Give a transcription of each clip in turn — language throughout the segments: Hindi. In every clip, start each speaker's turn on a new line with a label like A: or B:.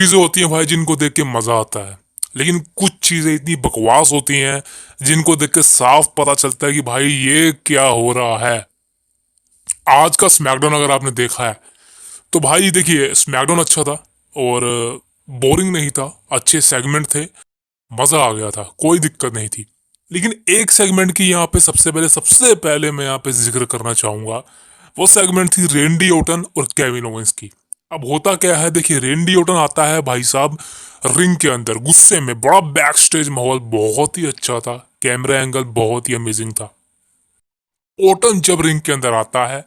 A: चीजें होती हैं भाई जिनको देख के मजा आता है, लेकिन कुछ चीजें इतनी बकवास होती हैं जिनको देख के साफ पता चलता है कि भाई ये क्या हो रहा है। आज का स्मैकडाउन अगर आपने देखा है तो भाई देखिए, स्मैकडाउन अच्छा था और बोरिंग नहीं था, अच्छे सेगमेंट थे, मजा आ गया था, कोई दिक्कत नहीं थी। लेकिन एक सेगमेंट की यहाँ पे सबसे पहले मैं यहाँ पे जिक्र करना चाहूंगा। वो सेगमेंट थी रेंडी ओटन और केविन ओवेंस की। अब होता क्या है, देखिए रेंडी ओटन आता है भाई साहब रिंग के अंदर गुस्से में, बड़ा बैक स्टेज माहौल बहुत ही अच्छा था, कैमरा एंगल बहुत ही अमेजिंग था। ओटन जब रिंग के अंदर आता है,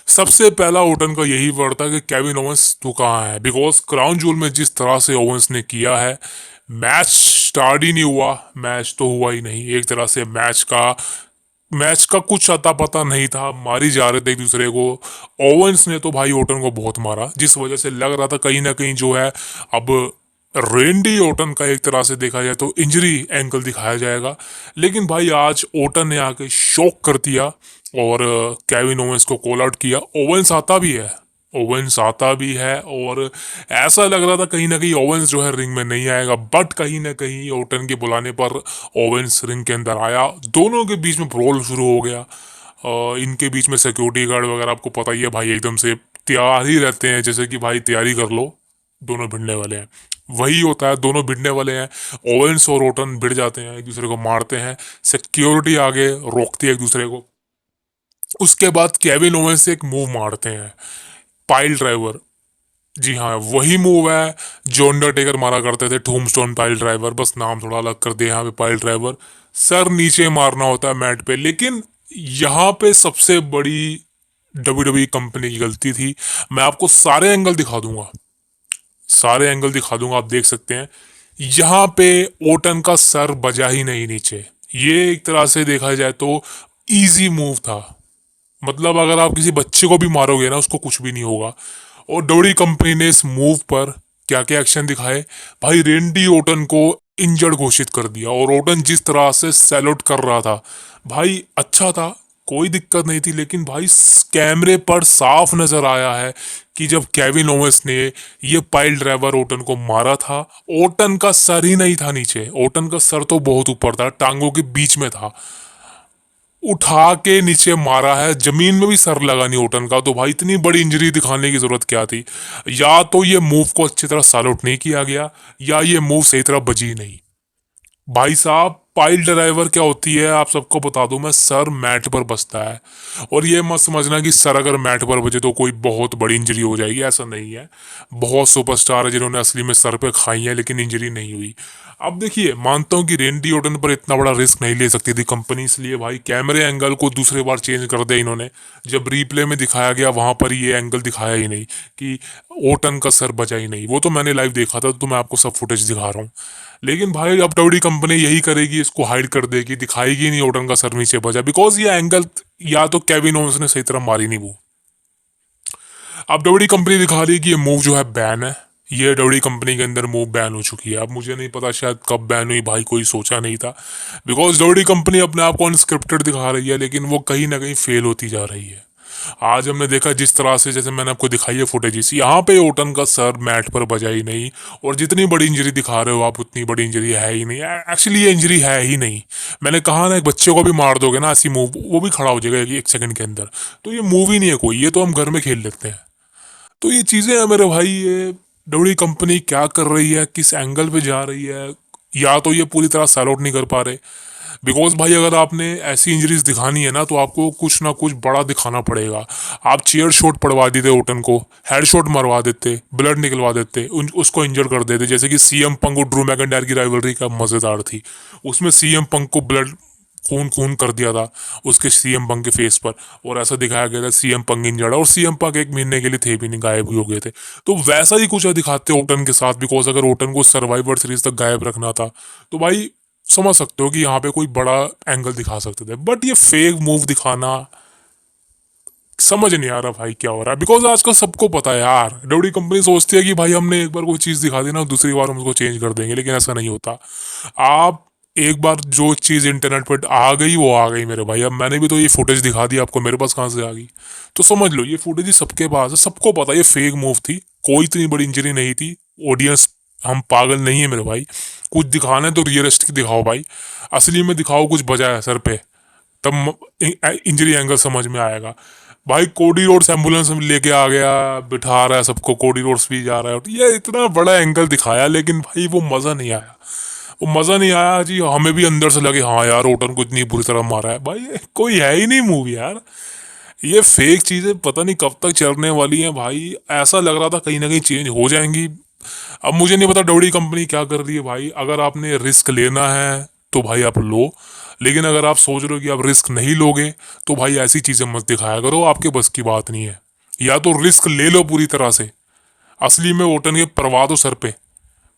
A: सबसे पहला ओटन का यही वर्ड था कि केविन ओवेंस तू कहाँ है, बिकॉज क्राउन जूल में जिस तरह से ओवेंस ने किया है, मैच स्टार्ट ही नहीं हुआ, मैच तो हुआ ही नहीं, एक तरह से मैच का कुछ अता पता नहीं था, मारी जा रहे थे एक दूसरे को। ओवेंस ने तो भाई ओटन को बहुत मारा, जिस वजह से लग रहा था कहीं ना कहीं जो है अब रेंडी ओटन का एक तरह से देखा जाए तो इंजरी एंगल दिखाया जाएगा। लेकिन भाई आज ओटन ने आके शॉक कर दिया और केविन ओवेंस को कॉल आउट किया। ओवेंस आता भी है और ऐसा लग रहा था कहीं ना कहीं ओवेंस जो है रिंग में नहीं आएगा, बट कहीं ना कहीं ओटन के बुलाने पर ओवेंस रिंग के अंदर आया। दोनों के बीच में ब्रोल शुरू हो गया। इनके बीच में सिक्योरिटी गार्ड वगैरह आपको पता ही है भाई, एकदम से तैयार ही रहते हैं, जैसे कि भाई तैयारी कर लो, दोनों भिड़ने वाले हैं। वही होता है, दोनों भिड़ने वाले हैं। ओवेंस और ओटन भिड़ जाते हैं, एक दूसरे को मारते हैं, सिक्योरिटी आगे रोकती है एक दूसरे को। उसके बाद केविन ओवेंस एक मूव मारते हैं, पाइल ड्राइवर। जी हाँ, वही मूव है जो अंडरटेकर मारा करते थे, टूम्बस्टोन पाइल ड्राइवर, बस नाम थोड़ा अलग कर दिया यहाँ पे पाइल ड्राइवर। सर नीचे मारना होता है मैट पे, लेकिन यहाँ पे सबसे बड़ी डब्ल्यूडब्ल्यूई कंपनी की गलती थी। मैं आपको सारे एंगल दिखा दूंगा, आप देख सकते हैं। यहाँ पे ओटन का सर बजा ही नहीं नीचे। ये एक तरह से देखा जाए तो इजी मूव था, मतलब अगर आप किसी बच्चे को भी मारोगे ना उसको कुछ भी नहीं होगा। और डोरी कंपनी ने इस मूव पर क्या क्या एक्शन दिखाए, भाई रेंडी ओटन को इंजर्ड घोषित कर दिया और ओटन जिस तरह से सैल्यूट कर रहा था भाई अच्छा था, कोई दिक्कत नहीं थी। लेकिन भाई कैमरे पर साफ नजर आया है कि जब केविन ओवेंस ने ये पाइल ड्राइवर ओटन को मारा था, ओटन का सर ही नहीं था नीचे, ओटन का सर तो बहुत ऊपर था, टांगों के बीच में था। उठा के नीचे मारा है, जमीन में भी सर लगा नहीं ओटन का, तो भाई इतनी बड़ी इंजरी दिखाने की जरूरत क्या थी। या तो ये मूव को अच्छी तरह सॉल्व नहीं किया गया, या ये मूव सही तरह बजी नहीं। भाई साहब पाइल ड्राइवर क्या होती है आप सबको बता दूं मैं, सर मैट पर बसता है। और ये मत समझना कि सर अगर मैट पर बजे तो कोई बहुत बड़ी इंजरी हो जाएगी, ऐसा नहीं है। बहुत सुपरस्टार है जिन्होंने असली में सर पे खाई है लेकिन इंजरी नहीं हुई। अब देखिए, मानता हूं कि रेंडी ओटन पर इतना बड़ा रिस्क नहीं ले सकती थी कंपनी, इसलिए भाई कैमरे एंगल को दूसरी बार चेंज कर दिया इन्होंने। जब रिप्ले में दिखाया गया वहां पर ये एंगल दिखाया ही नहीं कि ओटन का सर बजा ही नहीं। वो तो मैंने लाइव देखा था, तो मैं आपको सब फुटेज दिखा रहा हूँ। लेकिन भाई अब डब्ल्यूडी कंपनी यही करेगी, इसको हाइड कर देगी, दिखाएगी नहीं ओटन का सर नीचे बजा, बिकॉज ये एंगल या तो केविन ओवेंस ने सही तरह मारी नहीं वो। अब डब्ल्यूडी कंपनी दिखा रही है कि ये मूव जो है बैन है, ये डब्ल्यूडी कंपनी के अंदर मूव बैन हो चुकी है। अब मुझे नहीं पता शायद कब बैन हुई, भाई कोई सोचा नहीं था, बिकॉज डब्ल्यूडी कंपनी अपने आप को अनस्क्रिप्टेड दिखा रही है, लेकिन वो कहीं ना कहीं फेल होती जा रही है। आज हमने देखा जिस तरह से, जैसे मैंने आपको दिखाई है फुटेज, यहाँ पे ओटन का सर मैट पर बजा ही नहीं। और जितनी बड़ी इंजरी दिखा रहे हो आप, उतनी बड़ी इंजरी है ही नहीं, एक्चुअली ये इंजरी है ही नहीं। मैंने कहा ना, एक बच्चे को भी मार दोगे ना ऐसी मूव, वो भी खड़ा हो जाएगा एक सेकंड के अंदर। तो ये मूव ही नहीं है कोई, ये तो हम घर में खेल लेते हैं। तो ये चीजें हैं मेरे भाई, ये डब्ल्यू कंपनी क्या कर रही है, किस एंगल पे जा रही है, या तो ये पूरी तरह सैलूट नहीं कर पा रहे। बिकॉज भाई अगर आपने ऐसी इंजरीज दिखानी है ना, तो आपको कुछ ना कुछ बड़ा दिखाना पड़ेगा। आप चेयर शॉट पड़वा देते ओटन को, हेड शॉट मरवा देते, ब्लड निकलवा देते, उसको इंजर कर देते, जैसे कि सीएम पंक और ड्रू मैकइंटायर की राइवलरी का मजेदार थी। उसमें सीएम पंक को ब्लड खून खून कर दिया था उसके सीएम पंक के फेस पर, और ऐसा दिखाया गया था सीएम पंक इंजर्ड, और सीएम पंक एक महीने के लिए थे भी नहीं, गायब भी हो गए थे। तो वैसा ही कुछ दिखाते ओटन के साथ, बिकॉज अगर ओटन को सर्वाइवर सीरीज तक गायब रखना था तो भाई समझ सकते हो कि यहाँ पे कोई बड़ा एंगल दिखा सकते थे। बट ये फेक मूव दिखाना समझ नहीं आ रहा भाई क्या हो रहा है, बिकॉज आजकल सबको पता है यार, डब्ल्यू कंपनी सोचती है कि भाई हमने एक बार कोई चीज़ दिखा दी ना, दूसरी बार हम उसको चेंज कर देंगे, लेकिन ऐसा नहीं होता। आप एक बार जो चीज़ इंटरनेट पर आ गई वो आ गई मेरे भाई। अब मैंने भी तो ये फुटेज दिखा दी आपको, मेरे पास कहाँ से आ गई, तो समझ लो ये फुटेज सबके पास है, सबको पता है ये फेक मूव थी, कोई इतनी बड़ी इंजरी नहीं थी। ऑडियंस हम पागल नहीं है मेरे भाई। कुछ दिखाना है तो रियलिस्टिक दिखाओ भाई, असली में दिखाओ कुछ बजा है सर पे, तब इंजरी एंगल समझ में आएगा। भाई कोडी रोड्स एम्बुलेंस लेके आ गया, बिठा रहा है सबको, कोडी रोड्स भी जा रहा है, ये इतना बड़ा एंगल दिखाया, लेकिन भाई वो मजा नहीं आया। वो मजा नहीं आया जी, हमें भी अंदर से लगे हाँ यार ओटन को इतनी बुरी तरह मारा है। भाई ये कोई है ही नहीं मूवी यार, ये फेक चीजें पता नहीं कब तक चलने वाली हैं भाई। ऐसा लग रहा था कहीं ना कहीं चेंज हो जाएंगी। अब मुझे नहीं पता डोडी कंपनी क्या कर रही है भाई। अगर आपने रिस्क लेना है तो भाई आप लो, लेकिन अगर आप सोच रहे हो कि आप रिस्क नहीं लोगे तो भाई ऐसी चीजें मत दिखाया करो, आपके बस की बात नहीं है। या तो रिस्क ले लो पूरी तरह से, असली में ओटन के परवा दो सर पे,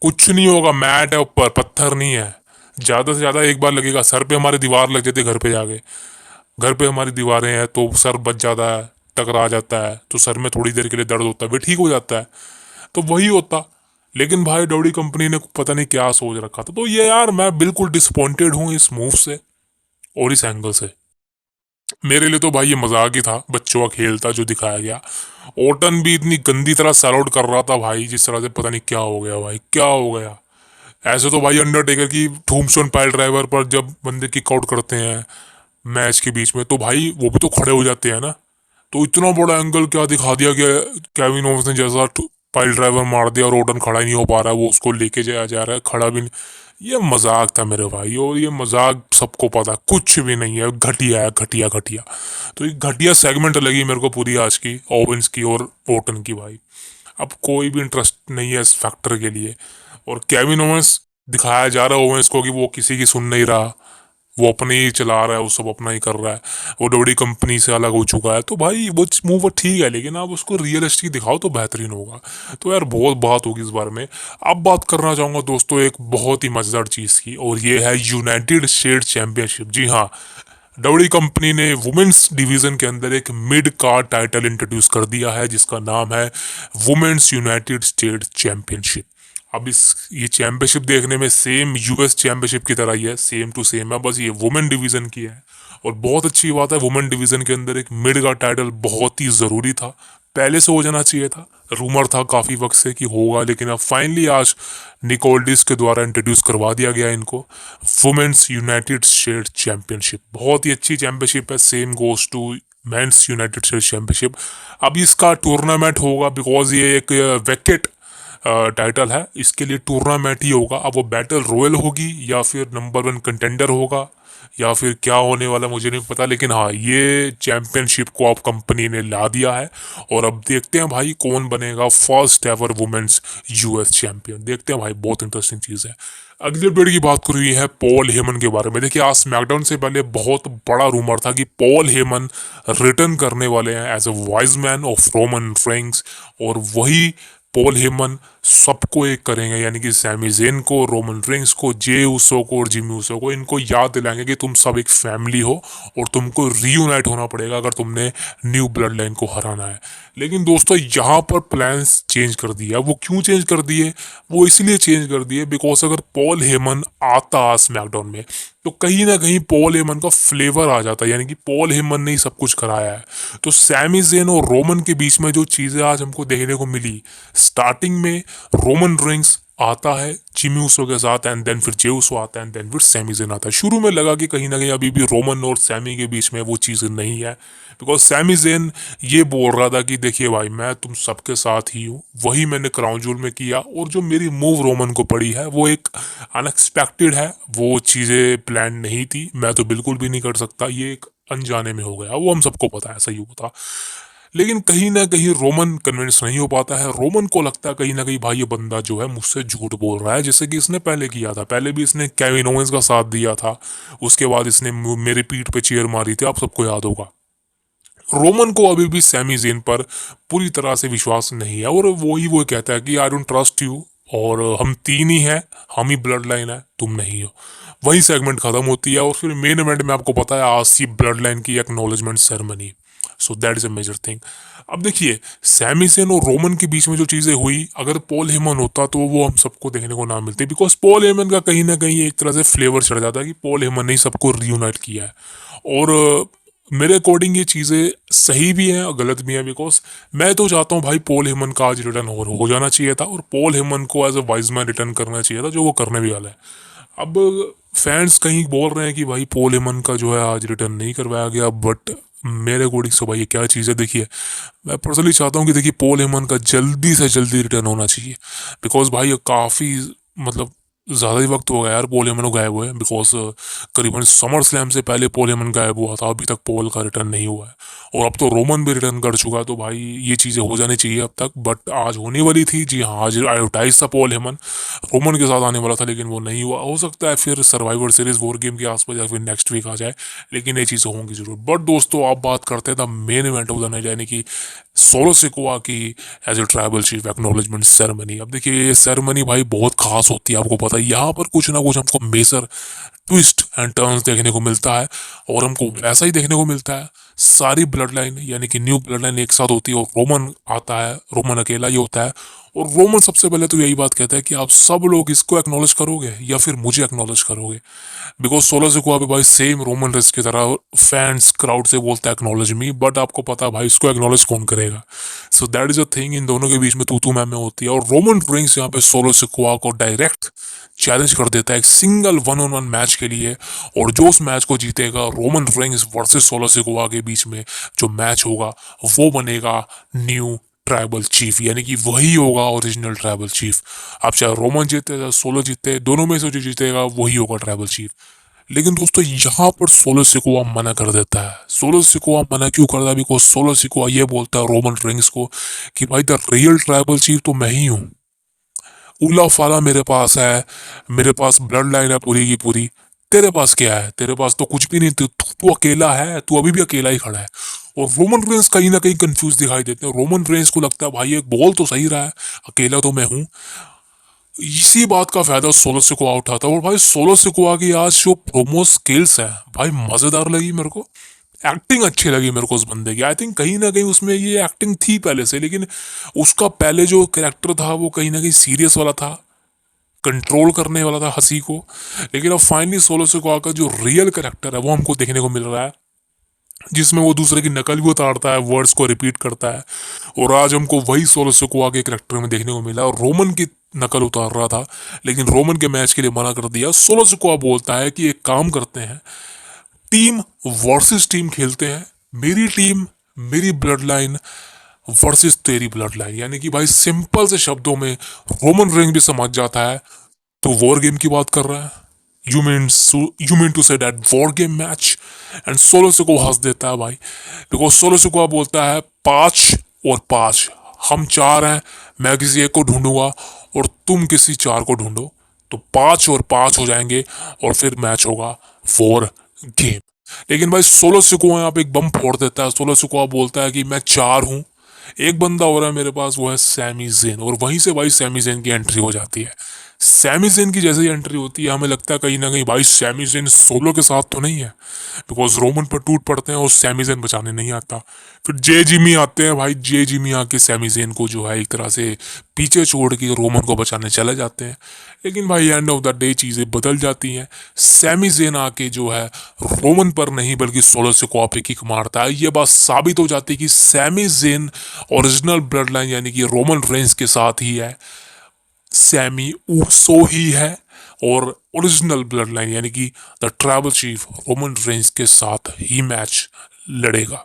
A: कुछ नहीं होगा, मैट है ऊपर, पत्थर नहीं है। ज्यादा से ज्यादा एक बार लगेगा सर पे, हमारे दीवार लग जाती है घर पे जाके, घर पे हमारी दीवारें हैं तो सर बच जाता है, टकरा जाता है तो सर में थोड़ी देर के लिए दर्द होता है, फिर ठीक हो जाता है, तो वही होता। लेकिन भाई डोडी कंपनी ने पता नहीं क्या सोच रखा था, तो ये यार मैं बिल्कुल डिसअपॉइंटेड हूँ इस मूव से और इस एंगल से। मेरे लिए तो भाई ये मजाक ही था, बच्चों का खेल था जो दिखाया गया। ओटन भी इतनी गंदी तरह सैल आउट कर रहा था भाई, जिस तरह से पता नहीं क्या हो गया भाई, क्या हो गया। ऐसे तो भाई अंडरटेकर की टूम्बस्टोन पाइल ड्राइवर पर जब बंदे किक आउट करते हैं मैच के बीच में, तो भाई वो भी तो खड़े हो जाते हैं ना। तो इतना बड़ा एंगल क्या दिखा दिया कि केविन ओवेंस ने जैसा पाइल ड्राइवर मार दिया और ओटन खड़ा ही नहीं हो पा रहा है, वो उसको लेके जाया जा रहा है, खड़ा भी नहीं। ये मजाक था मेरे भाई, और ये मजाक सबको पता कुछ भी नहीं है, घटिया है, घटिया घटिया। तो ये घटिया सेगमेंट लगी मेरे को पूरी आज की, ओवेंस की और ओटन की भाई। अब कोई भी इंटरेस्ट नहीं है इस फैक्टर के लिए। और केविन ओवेंस दिखाया जा रहा है ओवेंस को कि वो किसी की सुन नहीं रहा, वो अपने ही चला रहा है, वो सब अपना ही कर रहा है, वो डोडी कंपनी से अलग हो चुका है। तो भाई वो मूव ठीक है, लेकिन आप उसको रियलिस्टिक दिखाओ तो बेहतरीन होगा। तो यार बहुत बात होगी इस बारे में। अब बात करना चाहूंगा दोस्तों एक बहुत ही मजेदार चीज की, और ये है यूनाइटेड स्टेट्स चैंपियनशिप। जी हाँ, डब्ल्यू कंपनी ने वुमेन्स डिवीजन के अंदर एक मिड कार्ड टाइटल इंट्रोड्यूस कर दिया है, जिसका नाम है वुमेन्स यूनाइटेड स्टेट्स चैंपियनशिप। अब इस ये चैंपियनशिप देखने में सेम यूएस चैंपियनशिप की तरह ही है, सेम टू सेम है, बस ये वुमेन डिवीजन की है। और बहुत अच्छी बात है, वुमेन डिवीजन के अंदर एक मिड का टाइटल बहुत ही ज़रूरी था, पहले से हो जाना चाहिए था। रूमर था काफ़ी वक्त से कि होगा, लेकिन अब फाइनली आज निकोल्डिस के द्वारा इंट्रोड्यूस करवा दिया गया इनको। वुमेन्स यूनाइटेड स्टेट्स चैंपियनशिप बहुत ही अच्छी चैंपियनशिप है, same goes to men's United States championship. अब इसका टूर्नामेंट होगा, बिकॉज ये एक वैकेट टाइटल है, इसके लिए टूर्नामेंट ही होगा। अब वो बैटल रॉयल होगी या फिर नंबर 1 कंटेंडर होगा या फिर क्या होने वाला मुझे नहीं पता, लेकिन हाँ ये चैंपियनशिप को अब कंपनी ने ला दिया है। और अब देखते हैं भाई कौन बनेगा first ever women's US champion, देखते हैं भाई, बहुत इंटरेस्टिंग चीज़ है। अगली अपडेट की बात कर रही है पॉल हेमन के बारे में। देखिए आज स्मैकडाउन से पहले बहुत बड़ा रूमर था कि पॉल हेमन रिटर्न करने वाले हैं as a wise man of Roman Reigns, और वही पॉल हेमन सबको एक करेंगे, यानी कि सैमी जेन को, रोमन रेंग्स को, जे उसो को और जिमी उसो को, इनको याद दिलाएंगे कि तुम सब एक फैमिली हो और तुमको रीयूनाइट होना पड़ेगा अगर तुमने न्यू ब्लड लाइन को हराना है। लेकिन दोस्तों यहाँ पर प्लान्स चेंज कर दिया। वो क्यों चेंज कर दिए? वो इसलिए चेंज कर दिए बिकॉज अगर पॉल हेमन आता स्मैकडाउन में तो कहीं ना कहीं पॉल हेमन का फ्लेवर आ जाता है, यानी कि पॉल हेमन ने ही सब कुछ कराया है। तो सैमी जेन और रोमन के बीच में जो चीज़ें आज हमको देखने को मिली, स्टार्टिंग में रोमन रेंग्स आता है जिमी ऊसो के साथ, एंड देन फिर जे ऊसो आता है, एंड देन फिर सैमी जेन आता है। शुरू में लगा कि कहीं ना कहीं अभी भी रोमन और सैमी के बीच में वो चीज़ नहीं है, बिकॉज सैमी जेन ये बोल रहा था कि देखिए भाई मैं तुम सबके साथ ही हूँ, वही मैंने क्राउन जूल में किया, और जो मेरी मूव रोमन को पड़ी है वो एक अनएक्सपेक्टेड है, वो चीज़ें प्लान नहीं थी, मैं तो बिल्कुल भी नहीं कर सकता, ये एक अनजाने में हो गया, वो हम सबको पता है, सही होता। लेकिन कहीं ना कहीं रोमन कन्विंस नहीं हो पाता है। रोमन को लगता है कहीं ना कहीं भाई ये बंदा जो है मुझसे झूठ बोल रहा है, जैसे कि इसने पहले किया था, पहले भी इसने केविन ओवेंस का साथ दिया था, उसके बाद इसने मेरे पीठ पे चेयर मारी थी, आप सबको याद होगा। रोमन को अभी भी सैमी जेन पर पूरी तरह से विश्वास नहीं है, और वो कहता है कि आई डोंट ट्रस्ट यू, और हम तीन ही हैं, हम ही ब्लड लाइन है, तुम नहीं हो। वही सेगमेंट खत्म होती है, और फिर मेन इवेंट में आपको पता है आज सी ब्लड लाइन की acknowledgement ceremony. So that is a major thing. अब देखिए सैमी सेन और रोमन के बीच में जो चीज़ें हुई, अगर पॉल हेमन होता तो वो हम सबको देखने को ना मिलती, बिकॉज पॉल हेमन का कहीं ना कहीं एक तरह से फ्लेवर चढ़ जाता है कि पॉल हेमन ने ही सबको रीयूनाइट किया है। और मेरे अकॉर्डिंग ये चीज़ें सही भी हैं और गलत भी हैं, बिकॉज मैं तो चाहता हूँ भाई पॉल हेमन का आज रिटर्न हो जाना चाहिए था, और पॉल हेमन को as a wise man return करना चाहिए था, जो वो करने भी वाला है। अब फैंस कहीं बोल रहे हैं कि भाई पॉल हेमन का जो है आज रिटर्न नहीं करवाया गया, बट मेरे अकॉर्डिंग से भाई ये क्या चीज़ है, देखिए मैं पर्सनली चाहता हूँ कि देखिए पॉल हेमन का जल्दी से जल्दी रिटर्न होना चाहिए, बिकॉज भाई ये काफ़ी मतलब ज़्यादा ही वक्त हो गया यार पॉल हेमन को गायब हुए, बिकॉज करीबन समर स्लैम से पहले पॉल हेमन गायब हुआ था, अभी तक पॉल का रिटर्न नहीं हुआ है, और अब तो रोमन भी रिटर्न कर चुका है, तो भाई ये चीज़ें हो जानी चाहिए अब तक, बट आज होने वाली थी, जी हाँ आज एडवर्टाइज था पॉल हेमन रोमन के साथ आने वाला था, लेकिन वो नहीं हुआ। हो सकता है फिर सर्वाइवर सीरीज वॉर गेम के आसपास या फिर नेक्स्ट वीक आ जाए, लेकिन ये चीज़ें होंगी जरूर। बट दोस्तों आप बात करते हैं the main event of the night, यानी कि सोलो सिकोआ की as a tribal chief acknowledgement ceremony. अब देखिए ये सेरेमनी भाई बहुत खास होती है, आपको पता है यहाँ पर कुछ ना कुछ हमको मेजर ट्विस्ट एंड टर्न्स देखने को मिलता है, और हमको वैसा ही देखने को मिलता है। सारी ब्लड लाइन यानी कि न्यू ब्लड लाइन एक साथ होती है, और रोमन आता है, रोमन अकेला ही होता है, और रोमन सबसे पहले तो यही बात कहता है कि आप सब लोग इसको एक्नॉलेज करोगे या फिर मुझे एक्नॉलेज करोगे, बिकॉज सोलो सिकोआ पे भाई सेम रोमन रेस की तरह फैंस क्राउड से बोलता है एक्नॉलेज मी, बट आपको पता है भाई इसको एक्नॉलेज कौन करेगा। So that is a thing, इन दोनों के बीच में तू मैं होती है, और रोमन रिंग्स यहाँ पे सोलो सिकोआ को डायरेक्ट चैलेंज कर देता है एक सिंगल 1-on-1 मैच के लिए, और जो उस मैच को जीतेगा Roman rings versus solo Sikoa के बीच में जो मैच होगा वो बनेगा न्यू ट्राइबल चीफ, यानी कि वही होगा ओरिजिनल ट्राइबल चीफ। अब चाहे रोमन जीते चाहे सोलो जीते, दोनों में से जो जीतेगा वही होगा ट्राइबल चीफ। लेकिन दोस्तों यहाँ पर सोलो सिकोआ मना कर देता है। सोलो सिकोआ मना क्यों करता है? बिकॉज सोलो सिकोआ ये बोलता है रोमन रिंग्स को कि भाई द रियल ट्राइबल चीफ तो मैं ही हूँ, उला फाला मेरे पास है, मेरे पास ब्लड लाइन है पूरी की पूरी, तेरे पास क्या है? तेरे पास तो कुछ भी नहीं, तू अकेला है, तू अभी भी अकेला ही खड़ा है। और रोमन रेंस कहीं ना कहीं कंफ्यूज दिखाई देते हैं। रोमन रेंस को लगता है भाई एक बोल तो सही रहा है, अकेला तो मैं हूँ। इसी बात का फायदा सोलो सिकोआ उठाता है, और भाई सोलो सिकोआ की आज जो प्रोमो स्किल्स है भाई मजेदार लगी मेरे को, एक्टिंग अच्छी लगी मेरे को उस बंदे की। आई थिंक कहीं ना कहीं उसमें ये एक्टिंग थी पहले से, लेकिन उसका पहले जो कैरेक्टर था वो कहीं ना कहीं सीरियस वाला था, कंट्रोल करने वाला था हंसी को। लेकिन अब फाइनली सोलो सिकोआ का जो रियल कैरेक्टर है वो हमको देखने को मिल रहा है, जिसमें वो दूसरे की नकल भी उतारता है, वर्ड्स को रिपीट करता है, और आज हमको वही सोलो सिकोआ के कैरेक्टर में देखने को मिला। और रोमन की नकल उतार रहा था, लेकिन रोमन के मैच के लिए मना कर दिया। सोलो सिकोआ बोलता है कि एक काम करते हैं, टीम वर्सेस टीम खेलते हैं, मेरी टीम मेरी ब्लड लाइन वर्सेस तेरी ब्लड लाइन, यानी कि भाई सिंपल से शब्दों में रोमन रेंज भी समझ जाता है तो वॉर गेम की बात कर रहा है। You mean to say that war game match? And Solo Sikoa हंस देता है भाई, बिकॉज सोलो सिकोआ बोलता है 5 और 5, हम 4 हैं, मैं किसी एक को ढूंढूंगा और तुम किसी 4 को ढूंढो, तो 5 और 5 हो जाएंगे, और फिर मैच होगा वॉर गेम। लेकिन भाई सोलो सिकोआ यहाँ पे एक बम फोड़ देता है। सोलो सिकोआ बोलता है कि मैं 4 हूँ, एक बंदा हो रहा है मेरे पास, वो है सैमी जेन, और वहीं से भाई सैमी जेन की एंट्री हो जाती है। सैमी जेन की जैसे ही एंट्री होती है हमें लगता है कहीं ना कहीं भाई सैमी जेन सोलो के साथ तो नहीं है, बिकॉज रोमन पर टूट पड़ते हैं और सैमी जेन बचाने नहीं आता। फिर जे जिमी आते हैं भाई, जे जिमी आके सैमी जेन को जो है एक तरह से पीछे छोड़ के रोमन को बचाने चले जाते हैं। लेकिन भाई एंड ऑफ द डे चीज़ें बदल जाती हैं। सैमी जेन आके जो है रोमन पर नहीं बल्कि सोलो सिकोआ पे किक मारता है। ये बात साबित हो जाती है कि Sami Zayn original bloodline यानी कि रोमन रेंस के साथ ही है, सैमी ऊसो ही है, और ओरिजिनल ब्लड लाइन यानी कि the tribal chief Roman Reigns के साथ ही मैच लड़ेगा।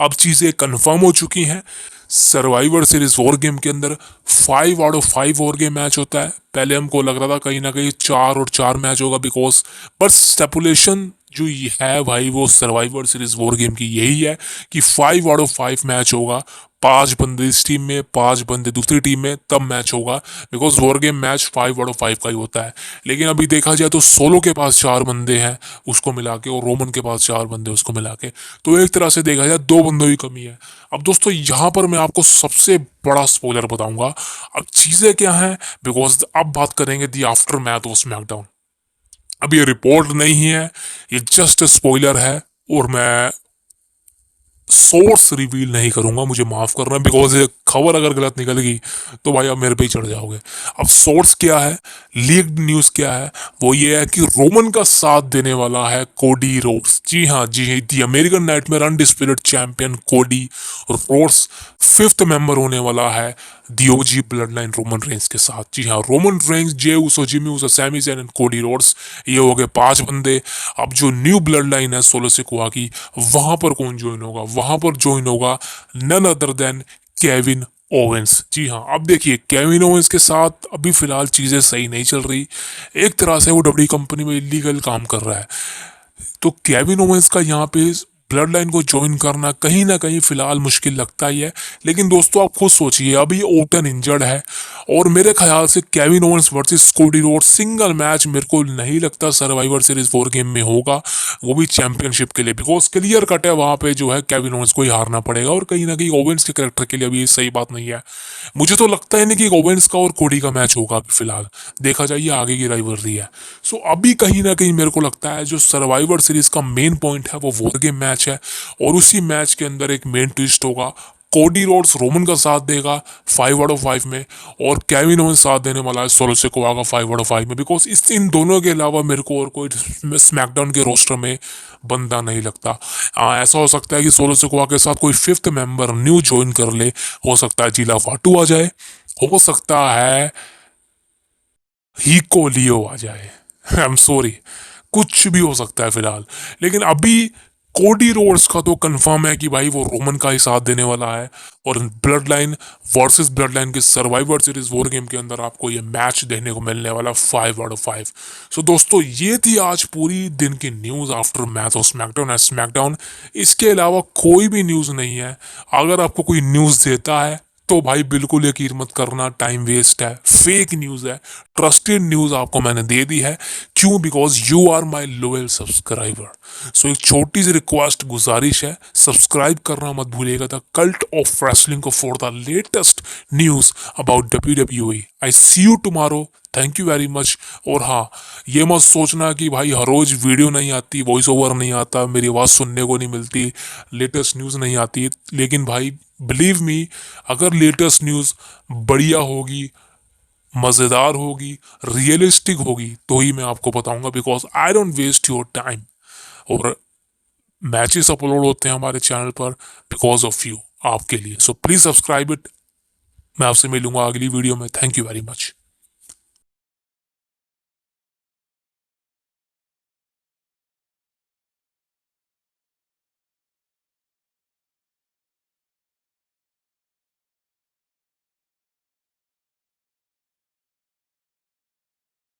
A: अब चीजें कंफर्म हो चुकी हैं। सर्वाइवर सीरीज वॉर गेम के अंदर 5 out of 5 war game match होता है। पहले हमको लग रहा था कहीं ना कहीं 4 और 4 मैच होगा, बिकॉज बट स्टेपुलेशन जो ये है भाई वो सर्वाइवर सीरीज वॉर गेम की यही है कि 5 आउट ऑफ 5 मैच होगा। 5 बंदे इस टीम में, 5 बंदे दूसरी टीम में, तब मैच होगा, because war game match 5 out of 5 का ही होता है। लेकिन अभी देखा जाए तो सोलो के पास 4 बंदे हैं उसको मिला के, और रोमन के पास 4 बंदे उसको मिला के, तो एक तरह से देखा जाए 2 बंदों की कमी है। अब दोस्तों यहाँ पर मैं आपको सबसे बड़ा स्पॉइलर बताऊंगा। अब चीजें क्या हैं, बिकॉज अब बात करेंगे दी आफ्टर मैथ ऑफ स्मैकडाउन। अब ये रिपोर्ट नहीं है, ये जस्ट स्पॉइलर है, और मैं सोर्स रिवील नहीं करूंगा, मुझे माफ करना, बिकॉज ये खबर अगर गलत निकल गई तो भाई आप मेरे पे ही चढ़ जाओगे। अब सोर्स क्या है, लीक्ड न्यूज क्या है, वो ये है कि रोमन का साथ देने वाला है कोडी रोड्स। जी हाँ, the American nightmare undisputed champion Cody Rhodes fifth member होने वाला है the OG bloodline Roman Reigns के साथ। जी हाँ, Roman Reigns, Jey Uso, Jimmy Uso, Sami Zayn and Cody Rhodes, ये हो गए 5 बंदे। अब जो न्यू ब्लड लाइन है सोलो सिकोआ की, वहां पर कौन ज्वाइन होगा? वहां पर ज्वाइन होगा none other than Kevin Owens. जी हाँ, अब देखिए केविन ओवेंस के साथ अभी फिलहाल चीजें सही नहीं चल रही, एक तरह से वो डब्ल्यू कंपनी में इलीगल काम कर रहा है। तो केविन ओवेंस का यहाँ पे ब्लड लाइन को ज्वाइन करना कहीं ना कहीं फिलहाल मुश्किल लगता ही है। लेकिन दोस्तों आप खुद सोचिए, अभी ओटन इंजर्ड है और मेरे ख्याल से Kevin Owens versus Cody Rhodes single match मेरे को नहीं लगता सर्वाइवर सीरीज 4 गेम में होगा, वो भी चैंपियनशिप के लिए, बिकॉज क्लियर कट है वहां पे जो है केविन ओवेंस को ही हारना पड़ेगा। और कहीं ना कहीं ओवेंस के कैरेक्टर के लिए अभी सही बात नहीं है। मुझे तो लगता है नहीं कि ओवेंस का और कोडी का मैच होगा अभी फिलहाल, देखा जाइए आगे की राइवलरी है। सो अभी कहीं ना कहीं मेरे को लगता है जो सर्वाइवर सीरीज का मेन पॉइंट है वो वॉर गेम मैच है, और उसी मैच के अंदर एक मेन ट्विस्ट होगा। कोडी रोड्स रोमन का साथ देगा 5/5 में, और केविन ओवेंस साथ देने वाला है सोलो सिकोआ का 5/5 में, बिकॉज इन दोनों के अलावा मेरे को और कोई स्मैकडाउन के रोस्टर में बंदा नहीं लगता। ऐसा हो सकता है कि सोलो सिकोआ के साथ कोई फिफ्थ मेंबर न्यू ज्वाइन कर ले, हो सकता है जिला फाटू आ जाए, हो सकता है हीको लियो आ जाए, आई एम सॉरी, कुछ भी हो सकता है फिलहाल। लेकिन अभी कोडी रोड्स का तो कंफर्म है कि भाई वो रोमन का ही साथ देने वाला है, और blood line versus blood line के सर्वाइवर सीरीज वॉर गेम के अंदर आपको ये मैच देखने को मिलने वाला 5/5। सो दोस्तों ये थी आज पूरी दिन की news after match of SmackDown and SmackDown. इसके अलावा कोई भी न्यूज नहीं है। अगर आपको कोई न्यूज देता है तो भाई बिल्कुल यकीन मत करना, टाइम वेस्ट है, फेक न्यूज है। ट्रस्टेड न्यूज आपको मैंने दे दी है। क्यों? Because you are my loyal subscriber. So एक छोटी सी रिक्वेस्ट, गुजारिश है, सब्सक्राइब करना मत भूलिएगा द कल्ट ऑफ रेसलिंग को for the latest news about WWE। I see you tomorrow, thank you very much. और हाँ, ये मत सोचना कि भाई हर रोज वीडियो नहीं आती, वॉइस ओवर नहीं आता, मेरी आवाज़ सुनने को नहीं मिलती, लेटेस्ट न्यूज़ नहीं आती। लेकिन भाई बिलीव मी, अगर लेटेस्ट न्यूज़ बढ़िया होगी, मज़ेदार होगी, रियलिस्टिक होगी, तो ही मैं आपको बताऊंगा, because I don't waste your time. और मैचेस अपलोड होते हैं हमारे चैनल पर बिकॉज ऑफ यू, आपके लिए। So please subscribe it. मैं आपसे मिलूंगा अगली वीडियो में। Thank you very much.